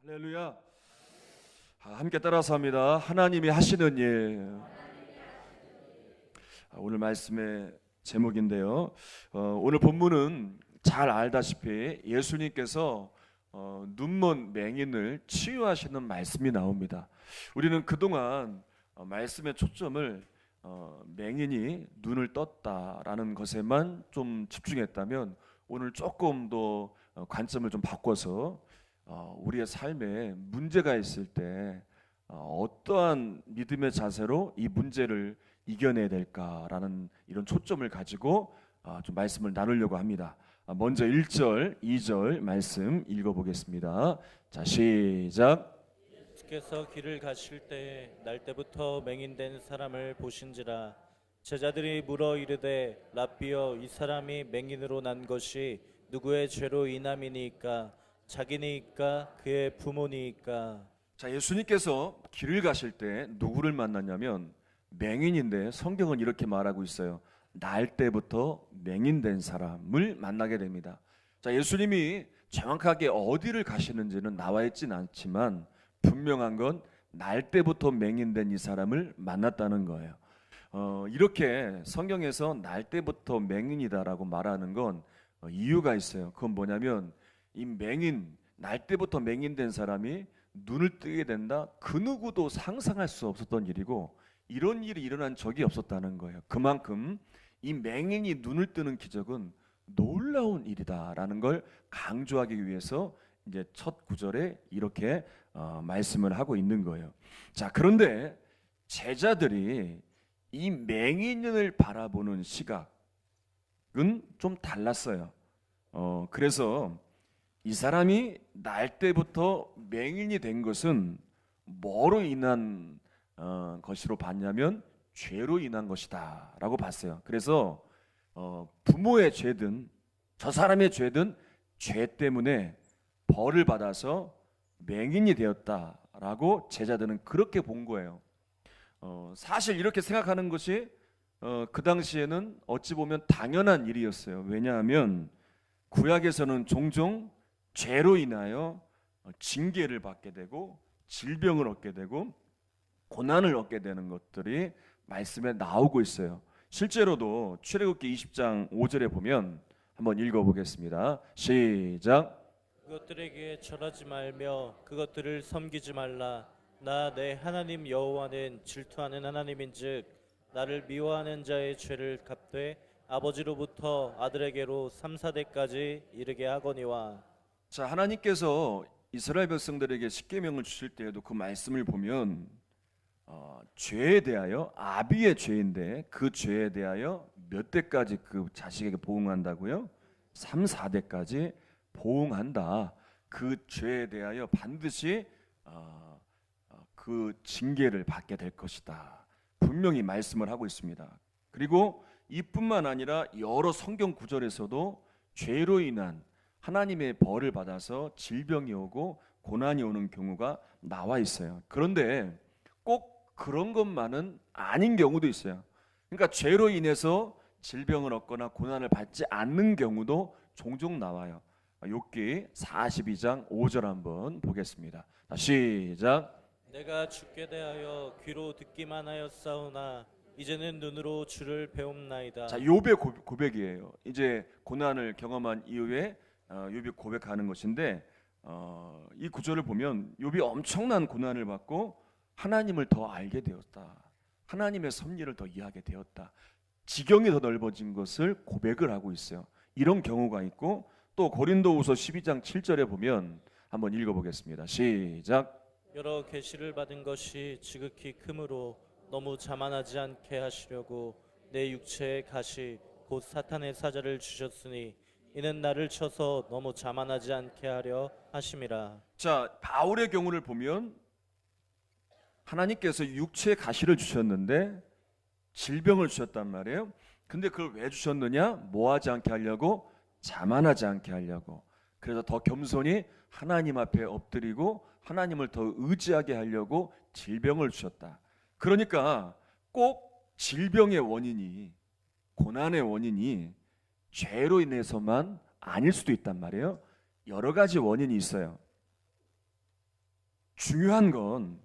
할렐루야. 함께 따라서 합니다. 하나님이 하시는 일. 오늘 말씀의 제목인데요. 오늘 본문은 잘 알다시피 예수님께서 눈먼 맹인을 치유하시는 말씀이 나옵니다. 우리는 그동안 말씀의 초점을 맹인이 눈을 떴다라는 것에만 좀 집중했다면 오늘 조금 더 관점을 좀 바꿔서 우리의 삶에 문제가 있을 때 어떠한 믿음의 자세로 이 문제를 이겨내야 될까라는 이런 초점을 가지고 좀 말씀을 나누려고 합니다. 먼저 1절, 2절 말씀 읽어보겠습니다. 자, 시작. 예수께서 길을 가실 때에 날 때부터 맹인된 사람을 보신지라. 제자들이 물어 이르되 랍비여, 이 사람이 맹인으로 난 것이 누구의 죄로 인함이니까? 자기니까 그의 부모니까? 자, 예수님께서 길을 가실 때 누구를 만났냐면 맹인인데 성경은 이렇게 말하고 있어요. 날 때부터 맹인된 사람을 만나게 됩니다. 자, 예수님이 정확하게 어디를 가시는지는 나와 있진 않지만 분명한 건 날 때부터 맹인된 이 사람을 만났다는 거예요. 이렇게 성경에서 날 때부터 맹인이다라고 말하는 건 이유가 있어요. 그건 뭐냐면 이 맹인, 날 때부터 맹인된 사람이 눈을 뜨게 된다, 그 누구도 상상할 수 없었던 일이고 이런 일이 일어난 적이 없었다는 거예요. 그만큼 이 맹인이 눈을 뜨는 기적은 놀라운 일이다라는 걸 강조하기 위해서 이제 첫 구절에 이렇게 말씀을 하고 있는 거예요. 자, 그런데 제자들이 이 맹인을 바라보는 시각은 좀 달랐어요. 그래서 이 사람이 날 때부터 맹인이 된 것은 뭐로 인한 것으로 봤냐면 죄로 인한 것이다 라고 봤어요. 그래서 부모의 죄든 저 사람의 죄든 죄 때문에 벌을 받아서 맹인이 되었다라고 제자들은 그렇게 본 거예요. 사실 이렇게 생각하는 것이 그 당시에는 어찌 보면 당연한 일이었어요. 왜냐하면 구약에서는 종종 죄로 인하여 징계를 받게 되고 질병을 얻게 되고 고난을 얻게 되는 것들이 말씀에 나오고 있어요. 실제로도 출애굽기 20장 5절에 보면 한번 읽어보겠습니다. 시작. 그것들에게 절하지 말며 그것들을 섬기지 말라. 나 내 하나님 여호와는 질투하는 하나님인즉 나를 미워하는 자의 죄를 갚되 아버지로부터 아들에게로 3, 4대까지 이르게 하거니와. 자, 하나님께서 이스라엘 백성들에게 십계명을 주실 때에도 그 말씀을 보면 죄에 대하여, 아비의 죄인데 그 죄에 대하여 몇 대까지 그 자식에게 보응한다고요? 3, 4대까지 보응한다. 그 죄에 대하여 반드시 그 징계를 받게 될 것이다. 분명히 말씀을 하고 있습니다. 그리고 이뿐만 아니라 여러 성경 구절에서도 죄로 인한 하나님의 벌을 받아서 질병이 오고 고난이 오는 경우가 나와 있어요. 그런데 꼭 그런 것만은 아닌 경우도 있어요. 그러니까 죄로 인해서 질병을 얻거나 고난을 받지 않는 경우도 종종 나와요. 욥기 42장 5절 한번 보겠습니다. 시작. 내가 주께 대하여 귀로 듣기만 하였사오나 이제는 눈으로 주를 배움나이다. 자, 욥의 고백이에요. 이제 고난을 경험한 이후에 욥이 고백하는 것인데 이 구절을 보면 욥이 엄청난 고난을 받고 하나님을 더 알게 되었다. 하나님의 섭리를 더 이해하게 되었다. 지경이 더 넓어진 것을 고백을 하고 있어요. 이런 경우가 있고 또 고린도후서 12장 7절에 보면 한번 읽어보겠습니다. 시작. 여러 계시를 받은 것이 지극히 크므로 너무 자만하지 않게 하시려고 내 육체의 가시 곧 사탄의 사자를 주셨으니 이는 나를 쳐서 너무 자만하지 않게 하려 하심이라. 자, 바울의 경우를 보면 하나님께서 육체의 가시를 주셨는데 질병을 주셨단 말이에요. 근데 그걸 왜 주셨느냐? 뭐하지 않게 하려고? 자만하지 않게 하려고. 그래서 더 겸손히 하나님 앞에 엎드리고 하나님을 더 의지하게 하려고 질병을 주셨다. 그러니까 꼭 질병의 원인이, 고난의 원인이 죄로 인해서만 아닐 수도 있단 말이에요. 여러 가지 원인이 있어요. 중요한 건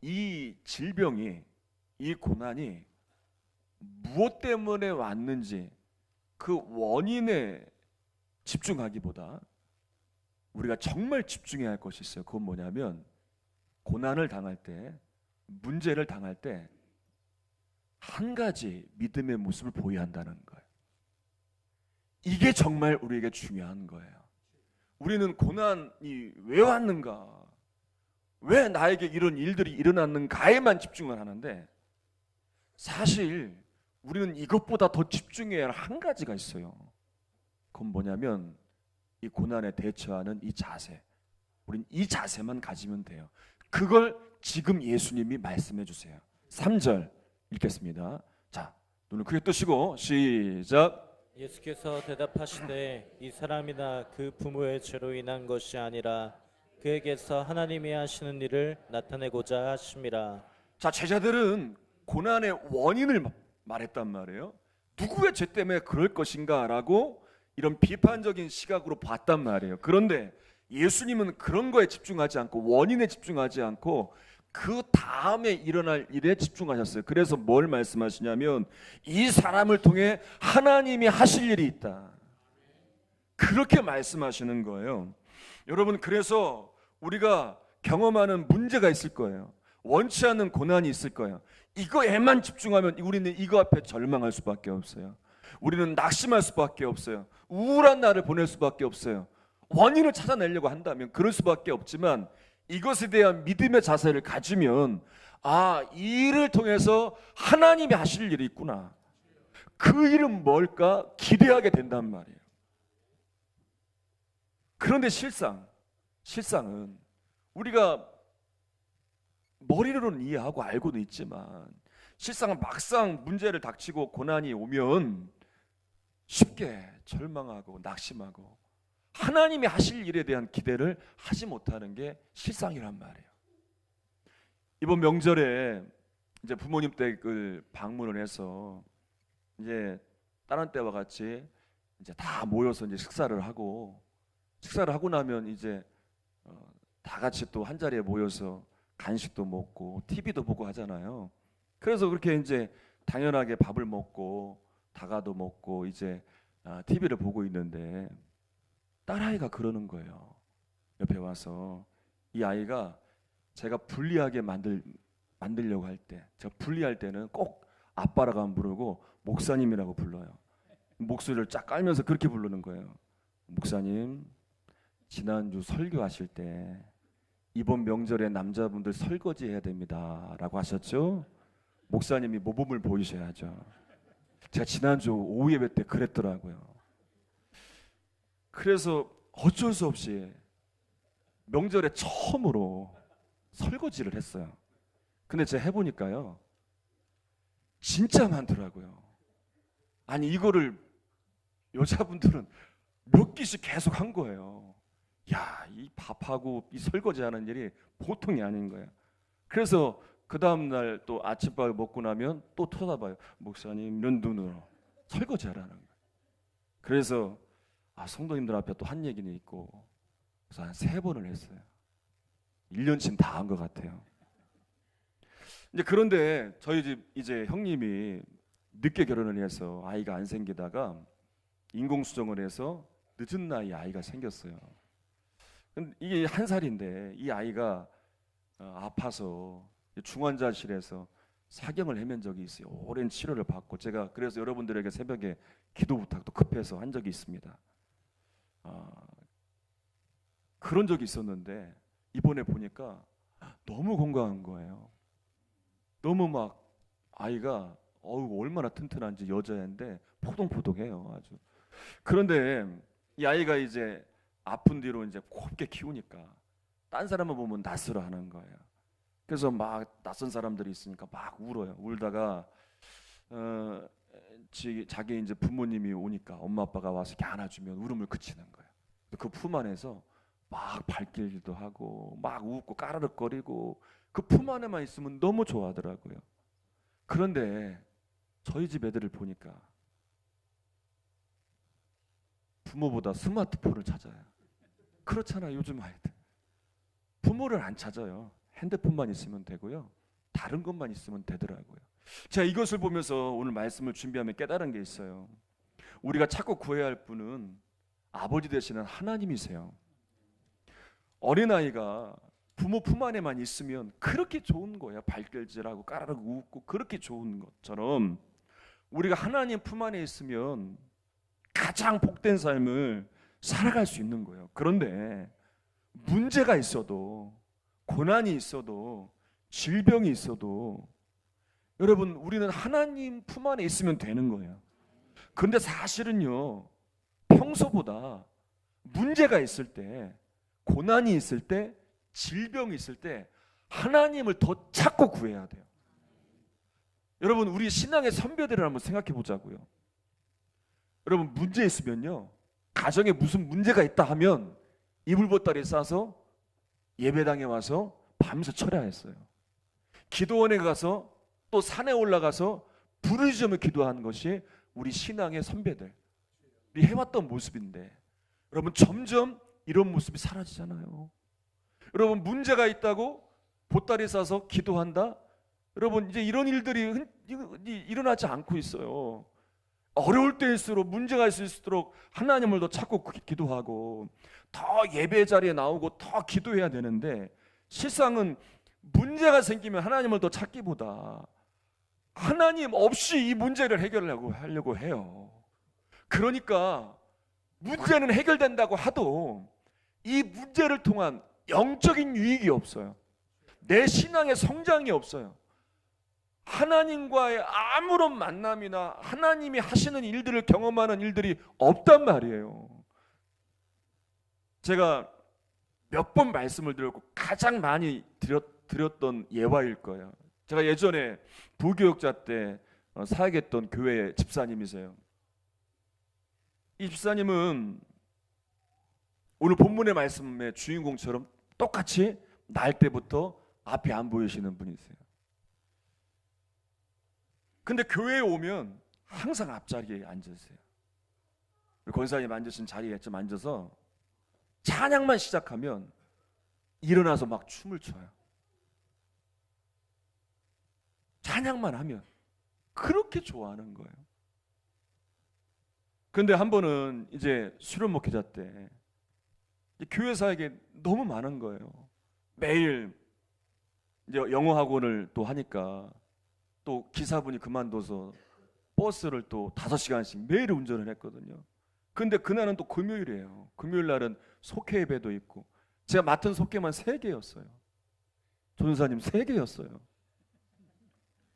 이 질병이, 이 고난이 무엇 때문에 왔는지 그 원인에 집중하기보다 우리가 정말 집중해야 할 것이 있어요. 그건 뭐냐면 고난을 당할 때, 문제를 당할 때 한 가지 믿음의 모습을 보여야 한다는 거예요. 이게 정말 우리에게 중요한 거예요. 우리는 고난이 왜 왔는가, 왜 나에게 이런 일들이 일어났는가에만 집중을 하는데 사실 우리는 이것보다 더 집중해야 할 한 가지가 있어요. 그건 뭐냐면 이 고난에 대처하는 이 자세. 우린 이 자세만 가지면 돼요. 그걸 지금 예수님이 말씀해 주세요. 3절 읽겠습니다. 자, 눈을 크게 뜨시고 시작. 예수께서 대답하시되 이 사람이나 그 부모의 죄로 인한 것이 아니라 그에게서 하나님이 하시는 일을 나타내고자 하심이라. 자, 제자들은 고난의 원인을 말했단 말이에요. 누구의 죄 때문에 그럴 것인가라고 이런 비판적인 시각으로 봤단 말이에요. 그런데 예수님은 그런 거에 집중하지 않고 원인에 집중하지 않고 그 다음에 일어날 일에 집중하셨어요. 그래서 뭘 말씀하시냐면 이 사람을 통해 하나님이 하실 일이 있다. 그렇게 말씀하시는 거예요. 여러분, 그래서 우리가 경험하는 문제가 있을 거예요. 원치 않는 고난이 있을 거예요. 이거에만 집중하면 우리는 이거 앞에 절망할 수밖에 없어요. 우리는 낙심할 수밖에 없어요. 우울한 날을 보낼 수밖에 없어요. 원인을 찾아내려고 한다면 그럴 수밖에 없지만 이것에 대한 믿음의 자세를 가지면 이 일을 통해서 하나님이 하실 일이 있구나. 그 일은 뭘까? 기대하게 된단 말이에요. 그런데 실상은 우리가 머리로는 이해하고 알고는 있지만 실상은 막상 문제를 닥치고 고난이 오면 쉽게 절망하고 낙심하고 하나님이 하실 일에 대한 기대를 하지 못하는 게 실상이란 말이에요. 이번 명절에 이제 부모님 댁을 방문을 해서 이제 다른 때와 같이 이제 다 모여서 이제 식사를 하고 나면 이제 다 같이 또 한 자리에 모여서 간식도 먹고 TV도 보고 하잖아요. 그래서 그렇게 이제 당연하게 밥을 먹고 다가도 먹고 이제 TV를 보고 있는데 딸아이가 그러는 거예요. 옆에 와서 이 아이가 제가 불리하게 만들려고 할 때, 제가 불리할 때는 꼭 아빠라고 안 부르고 목사님이라고 불러요. 목소리를 쫙 깔면서 그렇게 부르는 거예요. 목사님, 지난주 설교하실 때 이번 명절에 남자분들 설거지 해야 됩니다 라고 하셨죠? 목사님이 모범을 보이셔야죠. 제가 지난주 오후 예배 때 그랬더라고요. 그래서 어쩔 수 없이 명절에 처음으로 설거지를 했어요. 근데 제가 해보니까요, 진짜 많더라고요. 아니 이거를 여자분들은 몇 끼씩 계속 한 거예요. 야, 이 밥하고 이 설거지하는 일이 보통이 아닌 거예요. 그래서 그 다음날 또 아침밥을 먹고 나면 또 쳐다봐요. 목사님 이런 눈으로 설거지하라는 거예요. 그래서 성도님들 앞에 또 한 얘기는 있고 그래서 한 3번을 했어요. 1년치는 다 한 것 같아요. 이제 그런데 저희 집 이제 형님이 늦게 결혼을 해서 아이가 안 생기다가 인공수정을 해서 늦은 나이에 아이가 생겼어요. 근데 이게 1살인데 이 아이가 아파서 중환자실에서 사경을 헤맨 적이 있어요. 오랜 치료를 받고 제가 그래서 여러분들에게 새벽에 기도 부탁도 급해서 한 적이 있습니다. 그런 적이 있었는데 이번에 보니까 너무 건강한 거예요. 너무 막 아이가 얼마나 튼튼한지 여자애인데 포동포동해요 아주. 그런데 이 아이가 이제 아픈 뒤로 이제 곱게 키우니까 딴 사람을 보면 낯설어 하는 거예요. 그래서 막 낯선 사람들이 있으니까 막 울어요. 울다가 자기 이제 부모님이 오니까 엄마 아빠가 와서 이렇게 안아주면 울음을 그치는 거예요. 그 품 안에서 막 발길도 하고 막 웃고 까르륵거리고 그 품 안에만 있으면 너무 좋아하더라고요. 그런데 저희 집 애들을 보니까 부모보다 스마트폰을 찾아요. 그렇잖아요, 요즘 아이들. 부모를 안 찾아요. 핸드폰만 있으면 되고요. 다른 것만 있으면 되더라고요. 제가 이것을 보면서 오늘 말씀을 준비하며 깨달은 게 있어요. 우리가 찾고 구해야 할 분은 아버지 되시는 하나님이세요. 어린아이가 부모 품 안에만 있으면 그렇게 좋은 거예요. 발길질하고 까르르 웃고 그렇게 좋은 것처럼 우리가 하나님 품 안에 있으면 가장 복된 삶을 살아갈 수 있는 거예요. 그런데 문제가 있어도, 고난이 있어도, 질병이 있어도 여러분, 우리는 하나님 품 안에 있으면 되는 거예요. 그런데 사실은요, 평소보다 문제가 있을 때, 고난이 있을 때, 질병이 있을 때 하나님을 더 찾고 구해야 돼요. 여러분, 우리 신앙의 선배들을 한번 생각해 보자고요. 여러분, 문제 있으면요, 가정에 무슨 문제가 있다 하면 이불보따리 싸서 예배당에 와서 밤새 철야했어요. 기도원에 가서 또 산에 올라가서 부르짖으며 기도하는 것이 우리 신앙의 선배들이 해왔던 모습인데, 여러분, 점점 이런 모습이 사라지잖아요. 여러분, 문제가 있다고 보따리 싸서 기도한다? 여러분, 이제 이런 일들이 일어나지 않고 있어요. 어려울 때일수록, 문제가 있을수록 하나님을 더 찾고 기도하고 더 예배 자리에 나오고 더 기도해야 되는데, 실상은 문제가 생기면 하나님을 더 찾기보다 하나님 없이 이 문제를 하려고 해요. 그러니까 문제는 해결된다고 하도 이 문제를 통한 영적인 유익이 없어요. 내 신앙의 성장이 없어요. 하나님과의 아무런 만남이나 하나님이 하시는 일들을 경험하는 일들이 없단 말이에요. 제가 몇 번 말씀을 드렸고 가장 많이 드렸던 예화일 거예요. 제가 예전에 부교육자 때 사역했던 교회 집사님이세요. 이 집사님은 오늘 본문의 말씀의 주인공처럼 똑같이 날 때부터 앞이 안 보이시는 분이세요. 근데 교회에 오면 항상 앞자리에 앉으세요. 권사님 앉으신 자리에 좀 앉아서 찬양만 시작하면 일어나서 막 춤을 춰요. 찬양만 하면 그렇게 좋아하는 거예요. 근데 한 번은 이제 수련 목회자 때 교회 사역에 너무 많은 거예요. 매일 이제 영어 학원을 또 하니까 또 기사분이 그만둬서 버스를 또 5시간씩 매일 운전을 했거든요. 근데 그날은 또 금요일이에요. 금요일 날은 속회 예배도 있고 제가 맡은 속회만 3개였어요. 전사님 3개였어요.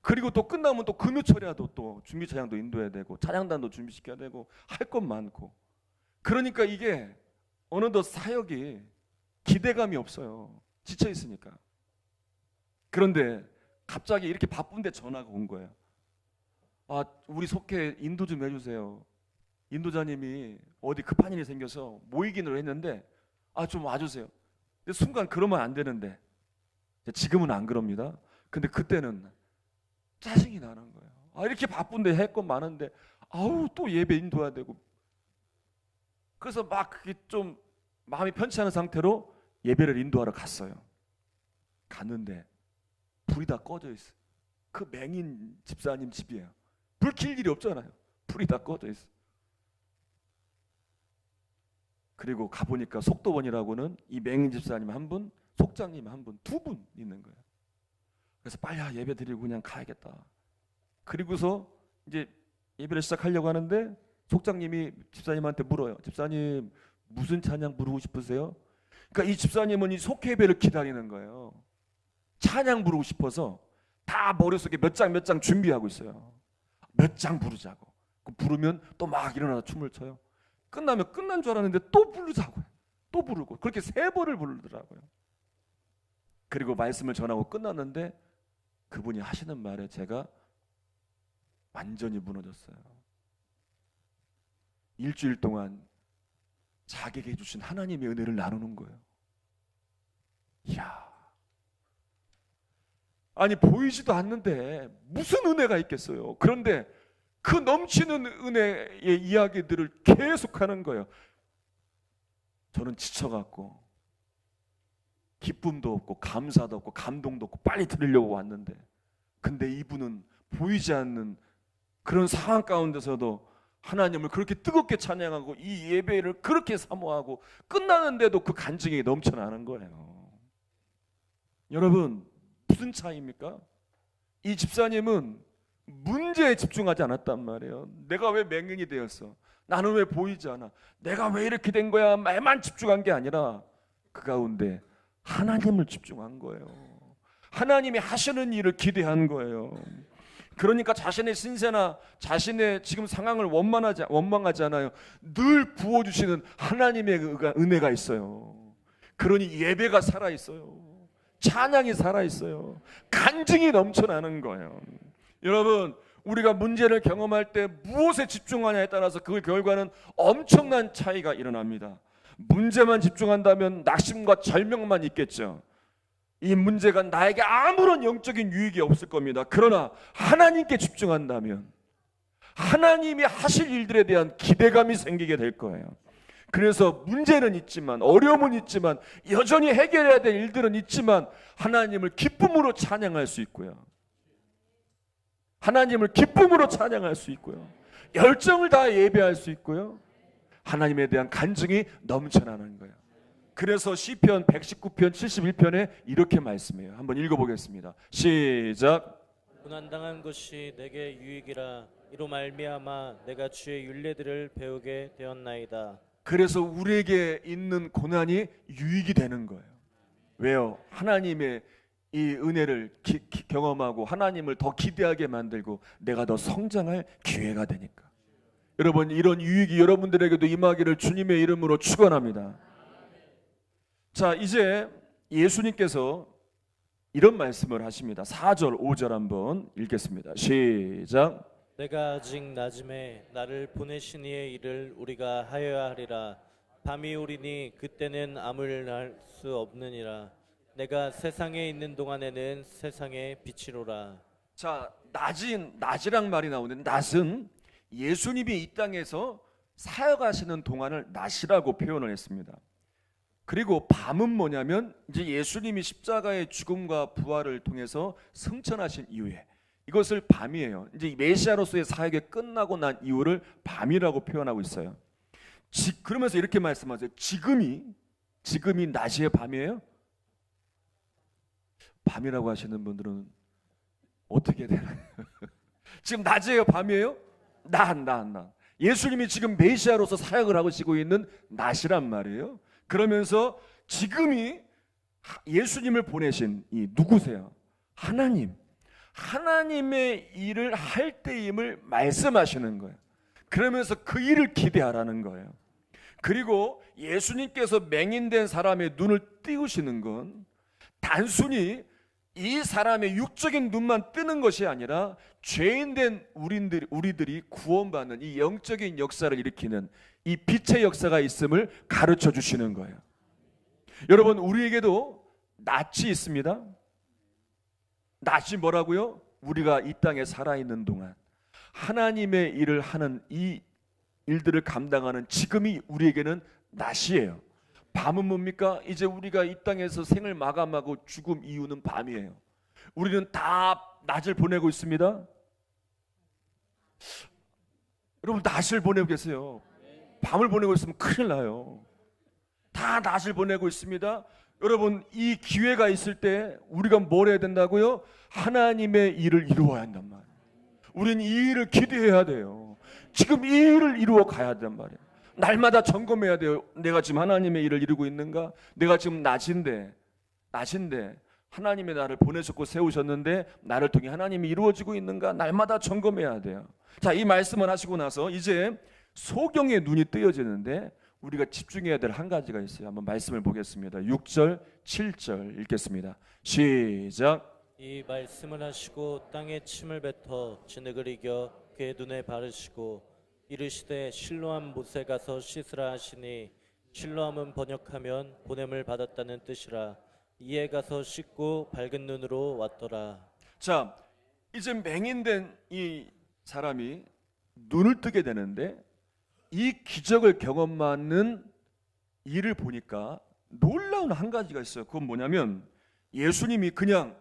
그리고 또 끝나면 또 금요철야도 또 준비 찬양도 인도해야 되고 찬양단도 준비시켜야 되고 할 것 많고, 그러니까 이게 어느덧 사역이 기대감이 없어요. 지쳐 있으니까. 그런데 갑자기 이렇게 바쁜데 전화가 온 거예요. 아, 우리 속회 인도 좀 해주세요. 인도자님이 어디 급한 일이 생겨서 모이기로 했는데 좀 와주세요. 근데 순간 그러면 안 되는데, 지금은 안 그럽니다. 근데 그때는 짜증이 나는 거예요. 이렇게 바쁜데 할 건 많은데 또 예배 인도해야 되고. 그래서 막 그게 좀 마음이 편치 않은 상태로 예배를 인도하러 갔어요. 갔는데 불이 다 꺼져 있어. 그 맹인 집사님 집이에요. 불 킬 일이 없잖아요. 불이 다 꺼져 있어. 그리고 가보니까 속도원이라고는 이 맹인 집사님 한 분, 속장님 한 분, 2분 있는 거예요. 그래서 빨리 예배 드리고 그냥 가야겠다. 그리고서 이제 예배를 시작하려고 하는데 속장님이 집사님한테 물어요. 집사님 무슨 찬양 부르고 싶으세요? 그러니까 이 집사님은 이 속회 예배를 기다리는 거예요. 찬양 부르고 싶어서 다 머릿속에 몇 장 준비하고 있어요. 몇 장 부르자고. 부르면 또 막 일어나서 춤을 춰요. 끝나면 끝난 줄 알았는데 또 부르자고요. 또 부르고 그렇게 3번을 부르더라고요. 그리고 말씀을 전하고 끝났는데 그분이 하시는 말에 제가 완전히 무너졌어요. 일주일 동안 자기에게 해주신 하나님의 은혜를 나누는 거예요. 이야, 아니 보이지도 않는데 무슨 은혜가 있겠어요. 그런데 그 넘치는 은혜의 이야기들을 계속하는 거예요. 저는 지쳐갖고 기쁨도 없고 감사도 없고 감동도 없고 빨리 들으려고 왔는데, 근데 이분은 보이지 않는 그런 상황 가운데서도 하나님을 그렇게 뜨겁게 찬양하고 이 예배를 그렇게 사모하고 끝나는데도 그 간증이 넘쳐나는 거예요. 여러분, 무슨 차이입니까? 이 집사님은 문제에 집중하지 않았단 말이에요. 내가 왜 맹인이 되었어? 나는 왜 보이지 않아? 내가 왜 이렇게 된 거야? 말만 집중한 게 아니라 그 가운데 하나님을 집중한 거예요. 하나님이 하시는 일을 기대한 거예요. 그러니까 자신의 신세나 자신의 지금 상황을 원망하지 않아요. 늘 부어주시는 하나님의 은혜가 있어요. 그러니 예배가 살아있어요. 찬양이 살아있어요. 간증이 넘쳐나는 거예요. 여러분, 우리가 문제를 경험할 때 무엇에 집중하냐에 따라서 그 결과는 엄청난 차이가 일어납니다. 문제만 집중한다면 낙심과 절명만 있겠죠. 이 문제가 나에게 아무런 영적인 유익이 없을 겁니다. 그러나 하나님께 집중한다면 하나님이 하실 일들에 대한 기대감이 생기게 될 거예요. 그래서 문제는 있지만, 어려움은 있지만, 여전히 해결해야 될 일들은 있지만 하나님을 기쁨으로 찬양할 수 있고요. 하나님을 기쁨으로 찬양할 수 있고요. 열정을 다해 예배할 수 있고요. 하나님에 대한 간증이 넘쳐나는 거예요. 그래서 시편 119편 71편에 이렇게 말씀해요. 한번 읽어보겠습니다. 시작. 고난당한 것이 내게 유익이라. 이로 말미암아 내가 주의 율례들을 배우게 되었나이다. 그래서 우리에게 있는 고난이 유익이 되는 거예요. 왜요? 하나님의 이 은혜를 경험하고 하나님을 더 기대하게 만들고 내가 더 성장할 기회가 되니까. 여러분, 이런 유익이 여러분들에게도 임하기를 주님의 이름으로 축원합니다. 자, 이제 예수님께서 이런 말씀을 하십니다. 4절 5절 한번 읽겠습니다. 시작. 내가 아직 낮음에 나를 보내신 이의 일을 우리가 하여야 하리라. 밤이 오리니 그때는 아무 일 할 수 없느니라. 내가 세상에 있는 동안에는 세상의 빛이로라. 자, 낮이란 말이 나오는데, 낮은 예수님이 이 땅에서 사역하시는 동안을 낮이라고 표현을 했습니다. 그리고 밤은 뭐냐면 이제 예수님이 십자가의 죽음과 부활을 통해서 승천하신 이후에, 이것을 밤이에요. 이제 메시아로서의 사역이 끝나고 난 이후를 밤이라고 표현하고 있어요. 그러면서 이렇게 말씀하세요. 지금이 낮이에요, 밤이에요? 밤이라고 하시는 분들은 어떻게 되나요? 지금 낮이에요, 밤이에요? 낮. 예수님이 지금 메시아로서 사역을 하시고 있는 낮이란 말이에요. 그러면서 지금이 예수님을 보내신 이 누구세요? 하나님의 일을 할 때임을 말씀하시는 거예요. 그러면서 그 일을 기대하라는 거예요. 그리고 예수님께서 맹인된 사람의 눈을 띄우시는 건 단순히 이 사람의 육적인 눈만 뜨는 것이 아니라 죄인된 우리들이 구원받는 이 영적인 역사를 일으키는 이 빛의 역사가 있음을 가르쳐 주시는 거예요. 여러분, 우리에게도 낯이 있습니다. 낯이 뭐라고요? 우리가 이 땅에 살아있는 동안 하나님의 일을 하는 이 일들을 감당하는 지금이 우리에게는 낯이에요. 밤은 뭡니까? 이제 우리가 이 땅에서 생을 마감하고 죽음 이후는 밤이에요. 우리는 다 낮을 보내고 있습니다. 여러분, 낮을 보내고 계세요. 밤을 보내고 있으면 큰일 나요. 다 낮을 보내고 있습니다. 여러분, 이 기회가 있을 때 우리가 뭘 해야 된다고요? 하나님의 일을 이루어야 한단 말이에요. 우리는 이 일을 기대해야 돼요. 지금 이 일을 이루어 가야 된단 말이에요. 날마다 점검해야 돼요. 내가 지금 하나님의 일을 이루고 있는가? 내가 지금 낮인데 하나님의 나를 보내셨고 세우셨는데 나를 통해 하나님이 이루어지고 있는가? 날마다 점검해야 돼요. 자, 이 말씀을 하시고 나서 이제 소경의 눈이 뜨여지는데 우리가 집중해야 될 한 가지가 있어요. 한번 말씀을 보겠습니다. 6절 7절 읽겠습니다. 시작. 이 말씀을 하시고 땅에 침을 뱉어 진흙을 이겨 그의 눈에 바르시고 이르시되 실로암 못에 가서 씻으라 하시니, 실로암은 번역하면 보냄을 받았다는 뜻이라. 이에 가서 씻고 밝은 눈으로 왔더라. 자, 이제 맹인된 이 사람이 눈을 뜨게 되는데 이 기적을 경험하는 일을 보니까 놀라운 한 가지가 있어요. 그건 뭐냐면 예수님이 그냥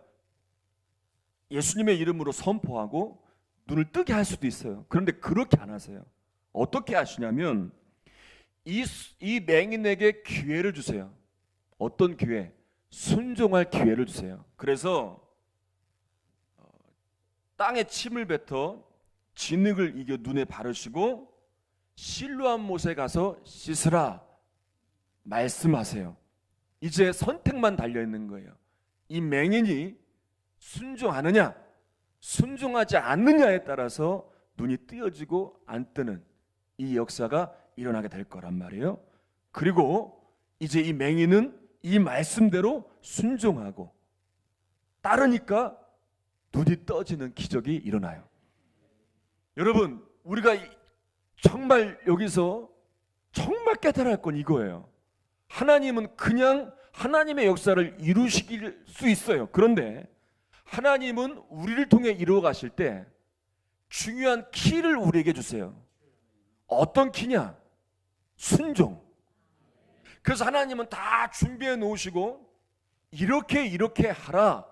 예수님의 이름으로 선포하고 눈을 뜨게 할 수도 있어요. 그런데 그렇게 안 하세요. 어떻게 하시냐면 이 맹인에게 기회를 주세요. 어떤 기회? 순종할 기회를 주세요. 그래서 땅에 침을 뱉어 진흙을 이겨 눈에 바르시고 실로암 못에 가서 씻으라 말씀하세요. 이제 선택만 달려있는 거예요. 이 맹인이 순종하느냐 순종하지 않느냐에 따라서 눈이 뜨여지고 안 뜨는 이 역사가 일어나게 될 거란 말이에요. 그리고 이제 이 맹인은 이 말씀대로 순종하고 따르니까 눈이 떠지는 기적이 일어나요. 여러분, 우리가 정말 여기서 정말 깨달아야 할 건 이거예요. 하나님은 그냥 하나님의 역사를 이루실 수 있어요. 그런데 하나님은 우리를 통해 이루어 가실 때 중요한 키를 우리에게 주세요. 어떤 키냐? 순종. 그래서 하나님은 다 준비해 놓으시고 이렇게 하라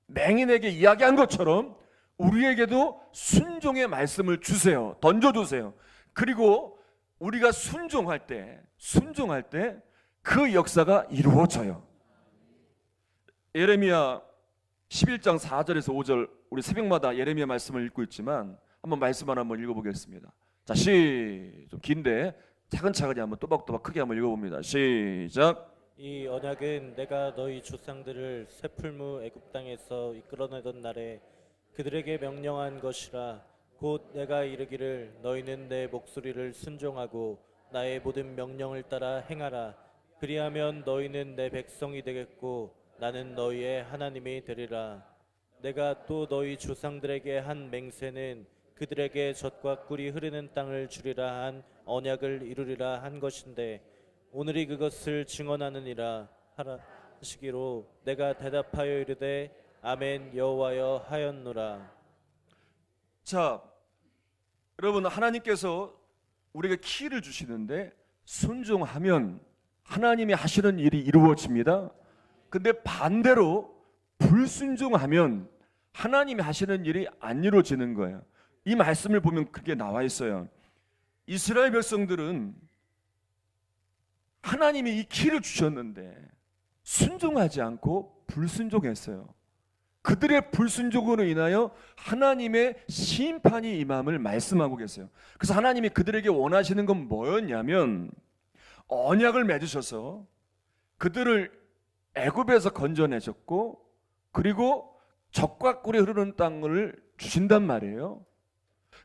맹인에게 이야기한 것처럼 우리에게도 순종의 말씀을 주세요. 던져주세요. 그리고 우리가 순종할 때 그 역사가 이루어져요. 예레미야 11장 4절에서 5절 우리 새벽마다 예레미야 말씀을 읽고 있지만 한번 말씀 하나 한번 읽어보겠습니다. 자, 좀 긴데 차근차근히 한번 또박또박 크게 한번 읽어봅니다. 시작. 이 언약은 내가 너희 조상들을 새 풀무 애굽 땅에서 이끌어내던 날에 그들에게 명령한 것이라. 곧 내가 이르기를 너희는 내 목소리를 순종하고 나의 모든 명령을 따라 행하라. 그리하면 너희는 내 백성이 되겠고 나는 너희의 하나님이 되리라. 내가 또 너희 조상들에게 한 맹세는 그들에게 젖과 꿀이 흐르는 땅을 주리라 한 언약을 이루리라 한 것인데 오늘이 그것을 증언하느니라 하시기로 내가 대답하여 이르되 아멘 여호와여 하였노라. 자, 여러분, 하나님께서 우리에게 키를 주시는데 순종하면 하나님이 하시는 일이 이루어집니다. 근데 반대로 불순종하면 하나님이 하시는 일이 안 이루어지는 거예요. 이 말씀을 보면 그게 나와 있어요. 이스라엘 백성들은 하나님이 이 키를 주셨는데 순종하지 않고 불순종했어요. 그들의 불순종으로 인하여 하나님의 심판이 임함을 말씀하고 계세요. 그래서 하나님이 그들에게 원하시는 건 뭐였냐면 언약을 맺으셔서 그들을 애굽에서 건져내셨고 그리고 젖과 꿀이 흐르는 땅을 주신단 말이에요.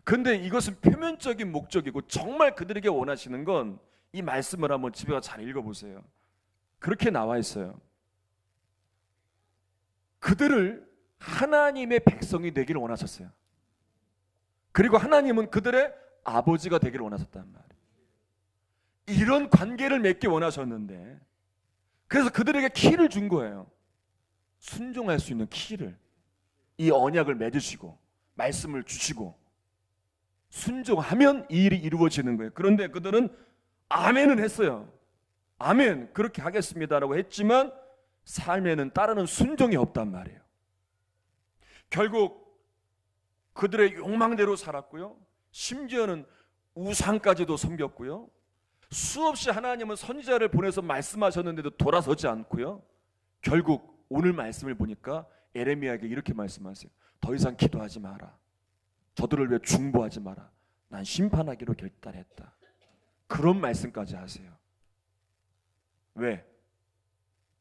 근데 이것은 표면적인 목적이고 정말 그들에게 원하시는 건 이 말씀을 한번 집에 가서 잘 읽어보세요. 그렇게 나와 있어요. 그들을 하나님의 백성이 되기를 원하셨어요. 그리고 하나님은 그들의 아버지가 되기를 원하셨단 말이에요. 이런 관계를 맺기 원하셨는데 그래서 그들에게 키를 준 거예요. 순종할 수 있는 키를. 이 언약을 맺으시고 말씀을 주시고 순종하면 이 일이 이루어지는 거예요. 그런데 그들은 아멘은 했어요. 아멘, 그렇게 하겠습니다라고 했지만 삶에는 따르는 순종이 없단 말이에요. 결국 그들의 욕망대로 살았고요. 심지어는 우상까지도 섬겼고요. 수없이 하나님은 선지자를 보내서 말씀하셨는데도 돌아서지 않고요. 결국 오늘 말씀을 보니까 에레미야에게 이렇게 말씀하세요. 더 이상 기도하지 마라. 저들을 위해 중보하지 마라. 난 심판하기로 결단했다. 그런 말씀까지 하세요. 왜?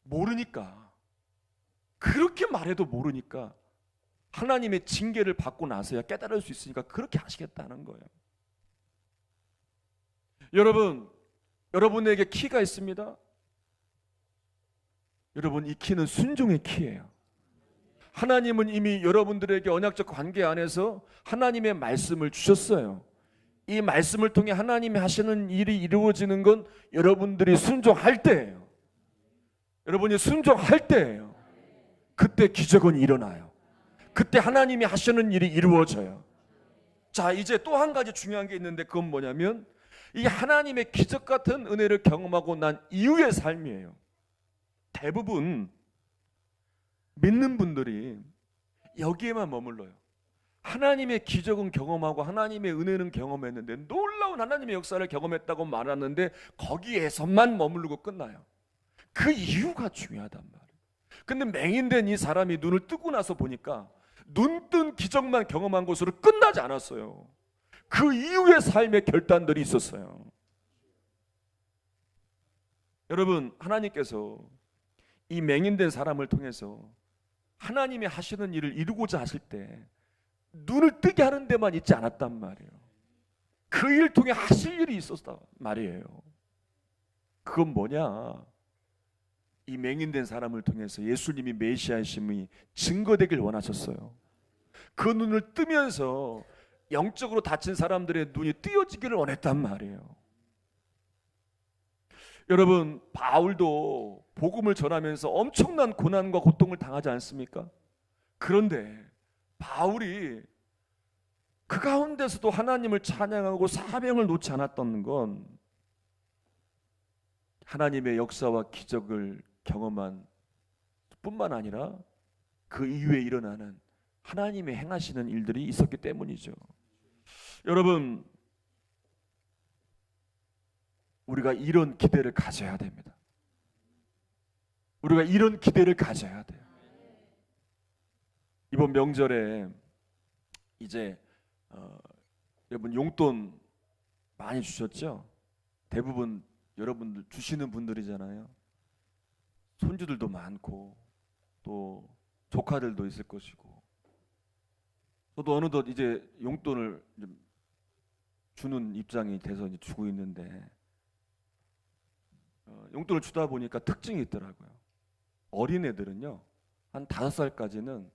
모르니까. 그렇게 말해도 모르니까 하나님의 징계를 받고 나서야 깨달을 수 있으니까 그렇게 하시겠다는 거예요. 여러분, 여러분에게 키가 있습니다. 여러분, 이 키는 순종의 키예요. 하나님은 이미 여러분들에게 언약적 관계 안에서 하나님의 말씀을 주셨어요. 이 말씀을 통해 하나님이 하시는 일이 이루어지는 건 여러분들이 순종할 때예요. 여러분이 순종할 때예요. 그때 기적은 일어나요. 그때 하나님이 하시는 일이 이루어져요. 자, 이제 또 한 가지 중요한 게 있는데 그건 뭐냐면 이 하나님의 기적 같은 은혜를 경험하고 난 이후의 삶이에요. 대부분 믿는 분들이 여기에만 머물러요. 하나님의 기적은 경험하고 하나님의 은혜는 경험했는데, 놀라운 하나님의 역사를 경험했다고 말하는데 거기에서만 머무르고 끝나요. 그 이유가 중요하단 말이에요. 근데 맹인된 이 사람이 눈을 뜨고 나서 보니까 눈뜬 기적만 경험한 것으로 끝나지 않았어요. 그 이후의 삶의 결단들이 있었어요. 여러분, 하나님께서 이 맹인된 사람을 통해서 하나님이 하시는 일을 이루고자 하실 때 눈을 뜨게 하는 데만 있지 않았단 말이에요. 그 일 통해 하실 일이 있었단 말이에요. 그건 뭐냐? 이 맹인된 사람을 통해서 예수님이 메시아이심이 증거되길 원하셨어요. 그 눈을 뜨면서 영적으로 다친 사람들의 눈이 뜨여지기를 원했단 말이에요. 여러분, 바울도 복음을 전하면서 엄청난 고난과 고통을 당하지 않습니까? 그런데 바울이 그 가운데서도 하나님을 찬양하고 사명을 놓지 않았던 건 하나님의 역사와 기적을 경험한 뿐만 아니라 그 이후에 일어나는 하나님의 행하시는 일들이 있었기 때문이죠. 여러분, 우리가 이런 기대를 가져야 됩니다. 우리가 이런 기대를 가져야 돼요. 이번 명절에 이제 여러분 용돈 많이 주셨죠? 대부분 여러분들 주시는 분들이잖아요. 손주들도 많고 또 조카들도 있을 것이고, 저도 어느덧 이제 용돈을 주는 입장이 돼서 이제 주고 있는데, 용돈을 주다 보니까 특징이 있더라고요. 어린애들은요, 한 5살까지는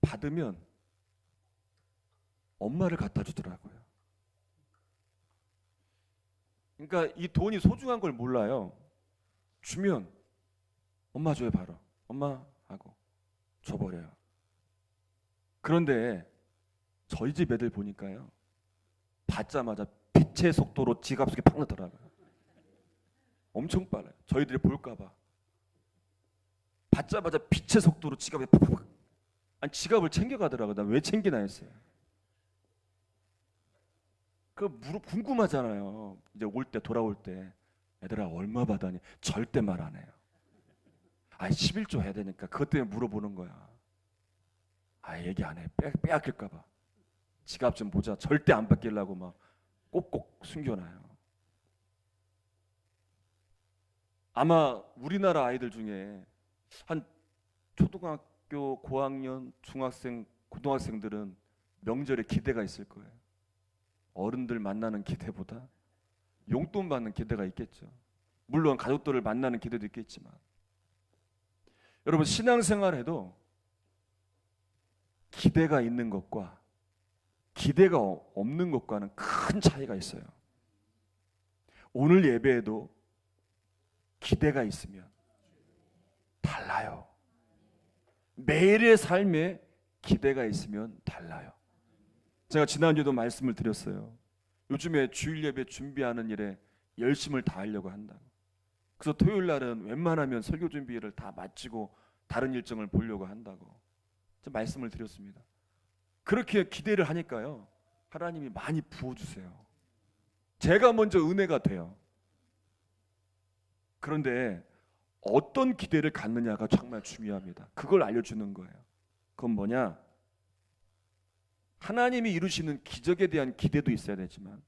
받으면 엄마를 갖다 주더라고요. 그러니까 이 돈이 소중한 걸 몰라요. 주면 엄마 줘요, 바로. 엄마 하고 줘버려요. 그런데 저희 집 애들 보니까요, 받자마자 빛의 속도로 지갑 속에 팍 넣더라고요. 엄청 빨라요. 저희들이 볼까봐. 받자마자 빛의 속도로 지갑에 팍팍. 아니, 지갑을 챙겨가더라고요. 난 왜 챙기나 했어요. 궁금하잖아요. 이제 올 때, 돌아올 때, 애들아 얼마 받았니? 절대 말 안 해요. 11조 해야 되니까 그것 때문에 물어보는 거야. 얘기 안 해. 빼앗길까봐. 지갑 좀 보자. 절대 안 받기려고 막 꼭꼭 숨겨놔요. 아마 우리나라 아이들 중에 한 초등학교 고학년, 중학생, 고등학생들은 명절에 기대가 있을 거예요. 어른들 만나는 기대보다 용돈 받는 기대가 있겠죠. 물론 가족들을 만나는 기대도 있겠지만, 여러분, 신앙생활에도 기대가 있는 것과 기대가 없는 것과는 큰 차이가 있어요. 오늘 예배에도 기대가 있으면 달라요. 매일의 삶에 기대가 있으면 달라요. 제가 지난주에도 말씀을 드렸어요. 요즘에 주일 예배 준비하는 일에 열심을 다하려고 한다고. 그래서 토요일 날은 웬만하면 설교 준비를 다 마치고 다른 일정을 보려고 한다고 말씀을 드렸습니다. 그렇게 기대를 하니까요, 하나님이 많이 부어주세요. 제가 먼저 은혜가 돼요. 그런데 어떤 기대를 갖느냐가 정말 중요합니다. 그걸 알려주는 거예요. 그건 뭐냐? 하나님이 이루시는 기적에 대한 기대도 있어야 되지만,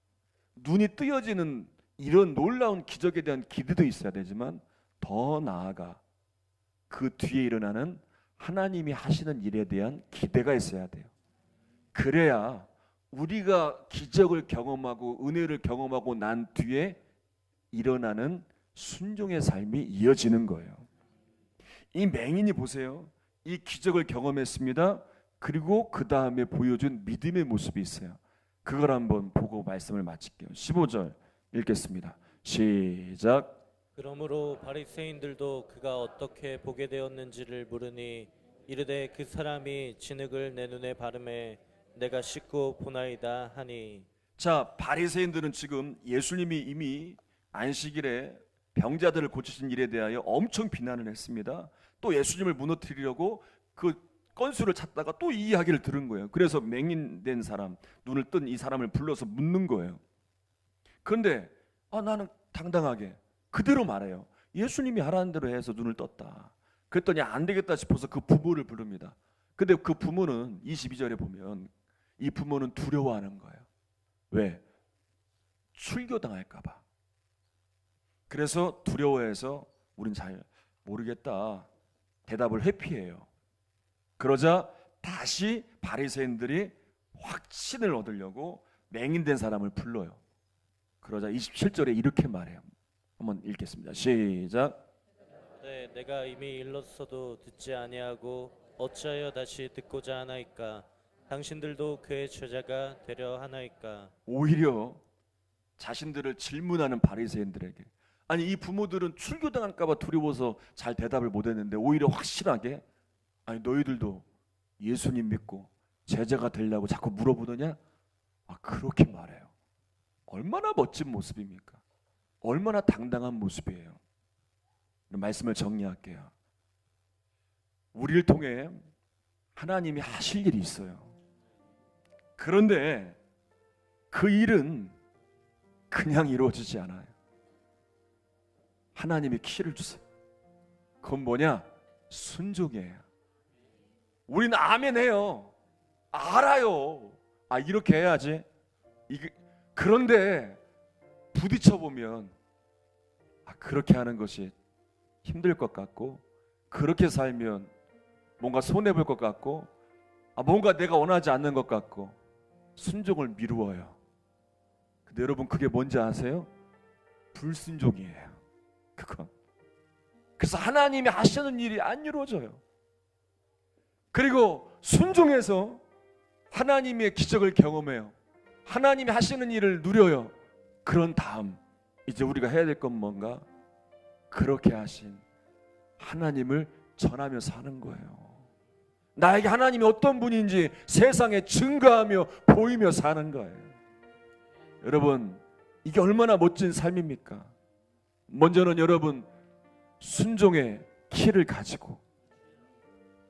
눈이 뜨여지는 이런 놀라운 기적에 대한 기대도 있어야 되지만, 더 나아가 그 뒤에 일어나는 하나님이 하시는 일에 대한 기대가 있어야 돼요. 그래야 우리가 기적을 경험하고 은혜를 경험하고 난 뒤에 일어나는 순종의 삶이 이어지는 거예요. 이 맹인이 보세요. 이 기적을 경험했습니다. 그리고 그 다음에 보여준 믿음의 모습이 있어요. 그걸 한번 보고 말씀을 마칠게요. 15절 읽겠습니다. 시작. 그러므로 바리새인들도 그가 어떻게 보게 되었는지를 물으니 이르되 그 사람이 진흙을 내 눈에 바르매 내가 씻고 보나이다 하니. 자, 바리새인들은 지금 예수님이 이미 안식일에 병자들을 고치신 일에 대하여 엄청 비난을 했습니다. 또 예수님을 무너뜨리려고 그 건수를 찾다가 또 이 이야기를 들은 거예요. 그래서 맹인된 사람, 눈을 뜬 이 사람을 불러서 묻는 거예요. 그런데 나는 당당하게 그대로 말해요. 예수님이 하라는 대로 해서 눈을 떴다. 그랬더니 안 되겠다 싶어서 그 부모를 부릅니다. 근데 그 부모는 22절에 보면 이 부모는 두려워하는 거예요. 왜? 출교당할까 봐. 그래서 두려워해서 우린 잘 모르겠다 대답을 회피해요. 그러자 다시 바리새인들이 확신을 얻으려고 맹인된 사람을 불러요. 그러자 27절에 이렇게 말해요. 한번 읽겠습니다. 시작. 네, 내가 이미 일렀어도 듣지 아니하고 어찌하여 다시 듣고자 하나이까? 당신들도 그의 제자가 되려 하나이까? 오히려 자신들을 질문하는 바리새인들에게, 아니 이 부모들은 출교당할까 봐 두려워서 잘 대답을 못했는데 오히려 확실하게, 아니 너희들도 예수님 믿고 제자가 되려고 자꾸 물어보느냐? 그렇게 말해요. 얼마나 멋진 모습입니까? 얼마나 당당한 모습이에요. 말씀을 정리할게요. 우리를 통해 하나님이 하실 일이 있어요. 그런데 그 일은 그냥 이루어지지 않아요. 하나님이 키를 주세요. 그건 뭐냐? 순종이에요. 우리는 아멘 해요. 알아요. 이렇게 해야지. 그런데 부딪혀 보면 그렇게 하는 것이 힘들 것 같고, 그렇게 살면 뭔가 손해볼 것 같고, 뭔가 내가 원하지 않는 것 같고 순종을 미루어요. 근데 여러분 그게 뭔지 아세요? 불순종이에요. 그건. 그래서 하나님이 하시는 일이 안 이루어져요. 그리고 순종해서 하나님의 기적을 경험해요. 하나님이 하시는 일을 누려요. 그런 다음 이제 우리가 해야 될 건 뭔가? 그렇게 하신 하나님을 전하며 사는 거예요. 나에게 하나님이 어떤 분인지 세상에 증거하며 보이며 사는 거예요. 여러분 이게 얼마나 멋진 삶입니까? 먼저는 여러분 순종의 키를 가지고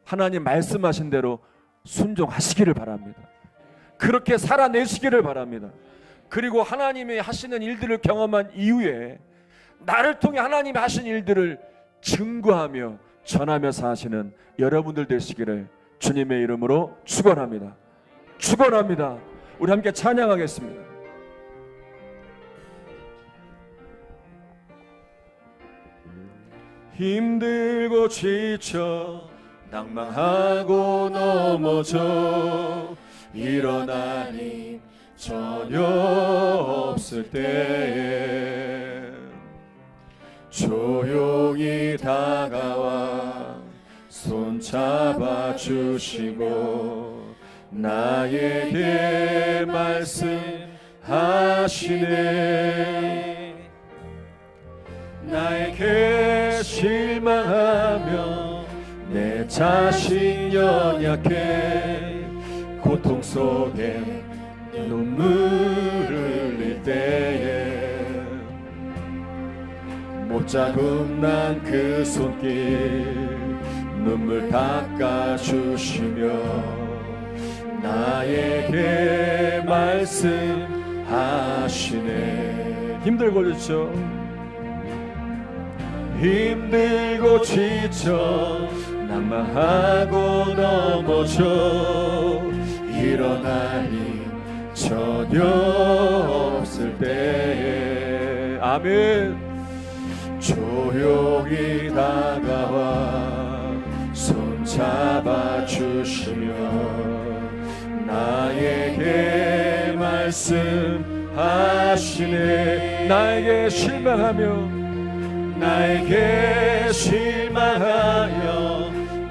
하나님 말씀하신 대로 순종하시기를 바랍니다. 그렇게 살아내시기를 바랍니다. 그리고 하나님이 하시는 일들을 경험한 이후에 나를 통해 하나님이 하신 일들을 증거하며 전하며 사시는 여러분들 되시기를 주님의 이름으로 축원합니다. 축원합니다. 우리 함께 찬양하겠습니다. 힘들고 지쳐 낭망하고 넘어져 일어나니 전혀 없을 때에 조용히 다가와 손 잡아주시고 나에게 말씀하시네. 나에게 실망하며 내 자신 연약해 고통 속에 눈물을 흘릴 때에 못자국 난 그 손길 눈물 닦아주시며 나에게 말씀하시네. 힘들고 지쳐 힘들고 지쳐 낭망하고 넘어져 일어나니 전혀 없을 때에 아멘. 조용히 다가와 손 잡아주시며 나에게 말씀하시네. 나에게 실망하여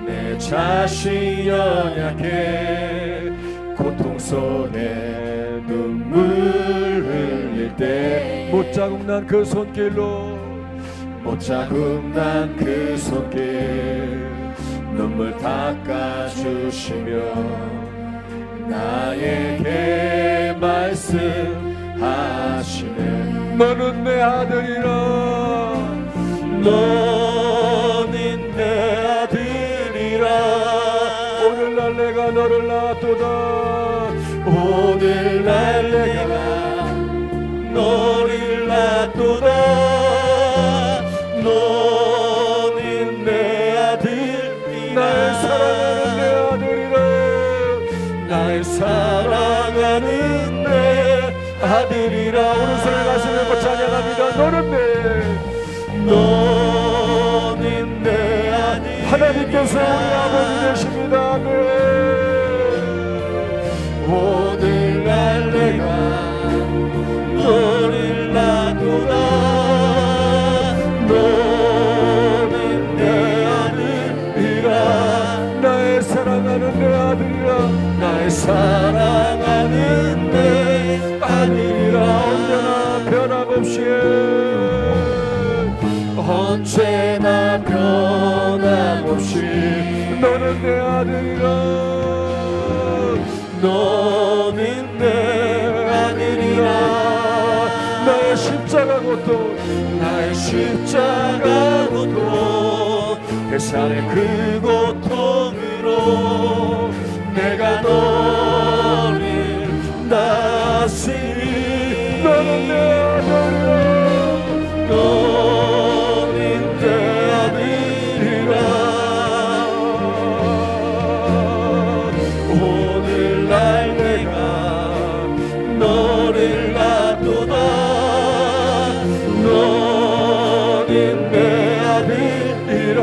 내 자신 연약해 고통 속에 눈물 흘릴 때 못자국 난 그 손길로 눈물 닦아주시며 나에게 말씀하시네. 너는 내 아들이라 너는 내 아들이라. 오늘날 내가 너를 낳았도다. 오늘날 내가 너를 낳았도다. 너는 내 아들이라. 나의 사랑하는 내 아들이라. 나의 사랑하는 내 아들이라. 오른손을 가슴에 꽂고 찬양합니다. 너는 내 아들이라. 하나님께서 우리 아버지 되십니다. 오늘날 내가 너를 낳았도다. 너는 내 아들이라. 나의 사랑하는 내 아들이라. 나의 사랑하는 내 아들이라. 언제나 변함없이 언제나 변함없이 너는 내 아들이라. 너는 내 아들이라. 나의 십자가 고통, 나의 십자가 고통, 세상의 그 고통으로 내가 너를 낳았으니. 너는 내 아들이라. 너는 내 아들이라. 오늘날 내가 너를 낳았도다. 너는 내 아들이라.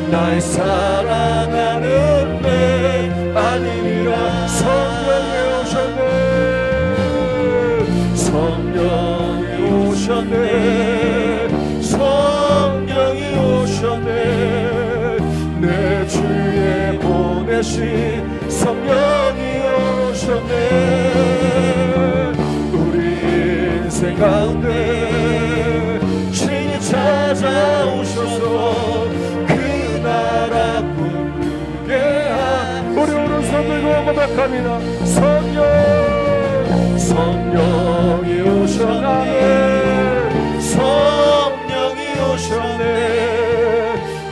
나의 사랑하는 내 아들이라. 성령이 오셨네. 성령이 오셨네. 성령이 오셨네. 내 주에 보내신 성령이 오셨네. 우리 인생 가운데 친히 찾아오셔서 그 나라 꿈꾸게 하시네. 우리 오른손 들고 고백합니다. 성령이 오셨네. 성령이 오셨네.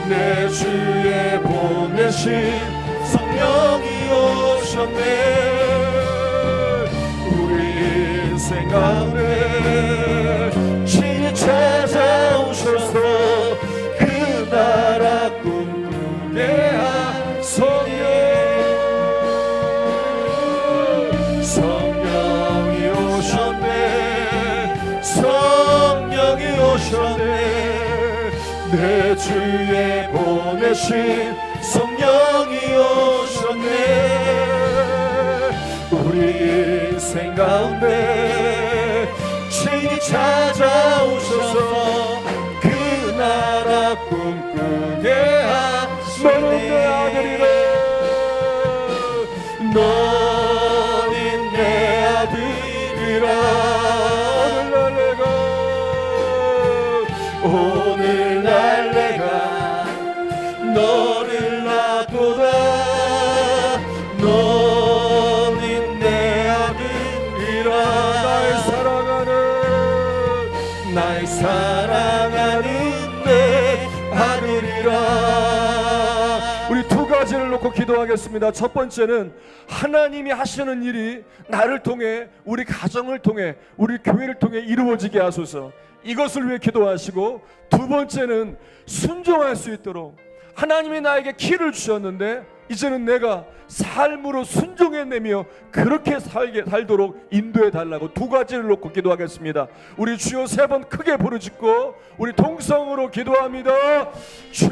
내 주에 보내신 성령이 오셨네. 우리 인생 가운데 친히 찾아오셔서 그 나라 꿈꾸게 하소서. 성령이 오셨네. 성령이 오셨네. 내 주에 보내신 성령이 오셨네. 우리 인생 가운데 친히 찾아오셔서 그 나라 꿈꾸게 하시네. 너는 내 아들이라. 너는 내 아들이라. 오늘날 내가 너를 낳았도다. 너는 내 아들이라. 나의 사랑하는 내 아들이라. 우리 두 가지를 놓고 기도하겠습니다. 첫 번째는 하나님이 하시는 일이 나를 통해, 우리 가정을 통해, 우리 교회를 통해 이루어지게 하소서. 이것을 위해 기도하시고, 두 번째는 순종할 수 있도록 하나님이 나에게 키를 주셨는데 이제는 내가 삶으로 순종해내며 그렇게 살도록 인도해 달라고 두 가지를 놓고 기도하겠습니다. 우리 주여 세 번 크게 부르짖고 우리 동성으로 기도합니다. 주여,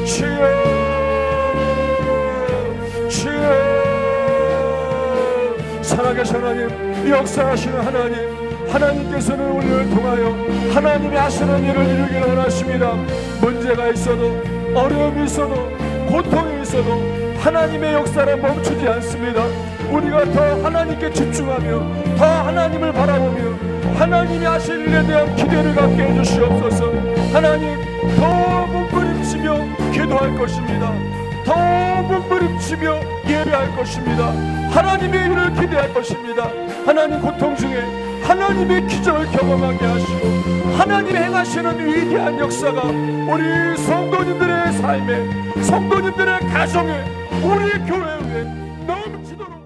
주여, 주여. 살아계신 하나님, 역사하시는 하나님, 하나님께서는 우리를 통하여 하나님이 하시는 일을 이루기를 원하십니다. 문제가 있어도, 어려움이 있어도, 고통이 있어도 하나님의 역사는 멈추지 않습니다. 우리가 더 하나님께 집중하며 더 하나님을 바라보며 하나님이 하실 일에 대한 기대를 갖게 해주시옵소서. 하나님, 더 몸부림치며 기도할 것입니다. 더 몸부림치며 예배할 것입니다. 하나님의 일을 기대할 것입니다. 하나님 고통 중에 하나님의 기적을 경험하게 하시고 하나님 행하시는 위대한 역사가 우리 성도님들의 삶에, 성도님들의 가정에, 우리 교회에 넘치도록